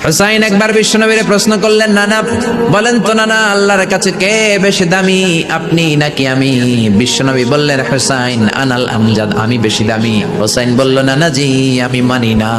হুসাইন একবার বিশ্বনবীরে প্রশ্ন করলেন, নানা বলেন তো নানা, আল্লাহর কাছে কে বেশি দামি, আপনি নাকি আমি? বিশ্বনবী বললেন, হুসাইন আনাল আমজাদ, আমি বেশি দামি। হুসাইন বলল, নানা জি আমি মানি না,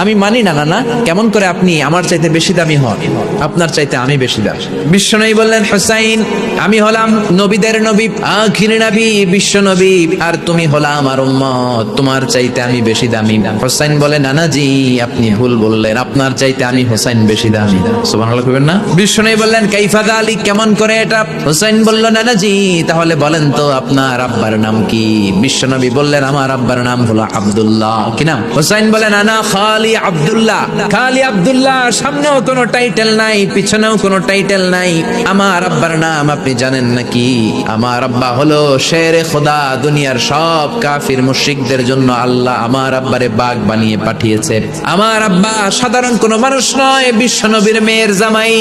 আমি মানি না নানা। কেমন করে আপনি আমার চাইতে বেশি দামি হন? আপনার চাইতে আমি বেশি দামি। বিশ্বনবী বললেন, হুসাইন আমি হলাম নবীদের নবী, আখিরি নবী বিশ্বনবী, আর তুমি হলা আমার উম্মত, তোমার চাইতে আমি বেশি দামি না। হুসাইন বলে, নানা জি আপনি ভুল বললেন, আপনার চাইতে আমি হুসাইন বেশি দামি। সুবহানাল্লাহ কইবেন না? বিশ্বনবী বললেন, কাইফা যালিক, কেমন করে এটা? হুসাইন বলল, নানা জি তাহলে বলেন তো আপনার আব্বার নাম কি? বিশ্বনবী বললেন, আমার আব্বার নাম হলো আব্দুল্লাহ। কি নাম? হুসাইন বলেন, নানা খালি আব্দুল্লাহ, খালি আব্দুল্লাহ, সামনেও কোনো টাইটেল নাই, পিছনেও কোনো টাইটেল নাই। আমার আব্বার নাম আপনি জানেন নাকি? আমার আব্বা হলো শেরে খোদা, দুনিয়ার সব কাফির মুশরিকদের জন্য আল্লাহ আমার আব্বারে বাঘ বানিয়ে পাঠিয়েছে। আমার আব্বা সাধারণ কোনো মানুষ নয়, বিশ্বনবীর মেয়ের জামাই।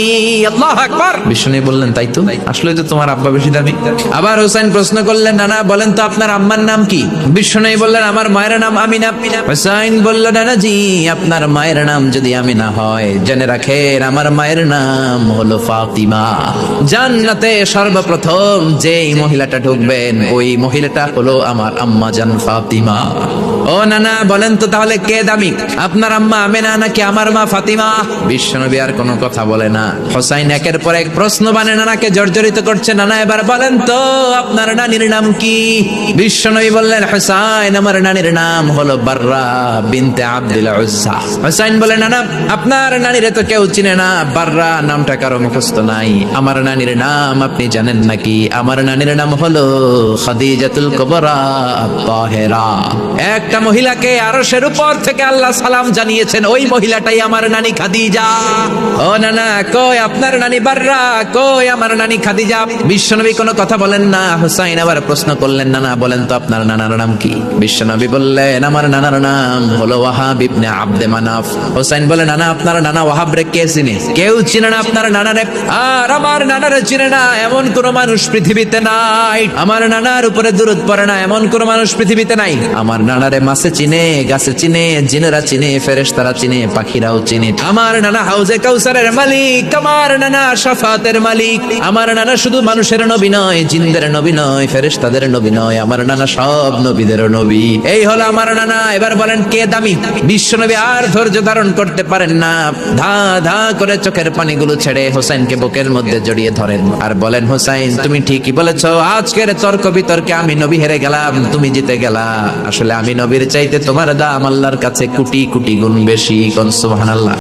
আল্লাহু আকবার। বিশ্বনবী বললেন, তাই তো, আসলে তো তোমার আব্বা বেশি দামি। আবার হুসাইন প্রশ্ন করলেন, নানা বলেন তো আপনার আম্মার নাম কি? বিশ্বনবী বললেন, আমার মায়ের নাম আমিনা। হুসাইন বলল, নানা জি আপনার মায়ের নাম যদি আমিনা হয়, জেনে রাখেন আমার মায়ের নাম হলো ফাতিমা। জান্নাতে সর্বপ্রথম যেই মহিলাটা ঢুকবেন ওই মহিলাটা হলো আমার আম্মা জান ফাতিমা। ও নানা বলেন তো তাহলে কে দামি, আপনার আম্মা আমিনা নাকি আমার মা ফাতিমা? বিশ্বনবী আর কোনো কথা বলে না। হুসাইন একের পর এক প্রশ্ন বানে নানাকে জর্জরিত করছে। নানা এবার বলেন তো আপনার নানির নাম কি? বিশ্বনবী বললেন, হুসাইন আমার নানির নাম হলো বাররা বিনতে আব্দুল উজ্জা। হুসাইন বলে, নানা আপনার নানিরে তো কেউ চিনে না, বাররা নামটা কারো মুখস্থ নাই। আমার নানির নাম আপনি জানেন নাকি? আমার নানির নাম হলো খাদিজাতুল কুবরা আত-তাহেরা। একটা মহিলাকে আরশের উপর থেকে আল্লাহ সালাম জানিয়েছেন, ওই মহিলাটাই আমার নানি খাদিজা। ও নানা কই আপনার নানি বাররা, কই আমার নানি খাদিজা? বিশ্বনবী কোনো কথা বলেন না। হুসাইন আবার প্রশ্ন করলেন, নানা বলেন তো আপনার নানার নাম কি? বিশ্বনবী বললেন, আমার নানার নাম হলো ওয়াহাব ইবনে আব্দে মানাফ। হুসাইন বলে, নানা আপনার নানা ওয়াহাব রে কে চিনে? কেউ চিনে না আপনার নানারে। আর আমার নানারে চিনে না এমন কোন মানুষ পৃথিবীতে নাই। আমার নানার উপরে দুরূদ পড়ে না এমন কোন মানুষ পৃথিবীতে নাই। আমার নানারে মাছে চিনে, গাছে চিনে, জিনেরা চিনে, ফেরেশতারা চিনে, পাখিরাও চিনে। আমার নানা হাউজে কাউসারের মালিক, আমার নানা শাফাতের মালিক। আমার নানা শুধু মানুষের নবী নয়, জিনদের নবী নয়, ফেরেশতাদের নবী নয়, আমার নানা সব নবীদের নবী। এই হলো আমার নানা। এবার বলেন কে দামি? বিশ্বনবী আর ধৈর্য ধারণ করতে পারেন না, ধা ধা করে চোখের পানিগুলো ছেড়ে হুসাইনকে বুকের মধ্যে জড়িয়ে ধরেন আর বলেন, হুসাইন তুমি ঠিকই বলেছো, আজকের তর্ক বিতর্কে আমি নবী হেরে গেলাম, তুমি জিতে গেলা। আসলে আমি নবীর চাইতে তোমার দাম আল্লাহর কাছে কোটি কোটি গুণ বেশি। সুবহানাল্লাহ।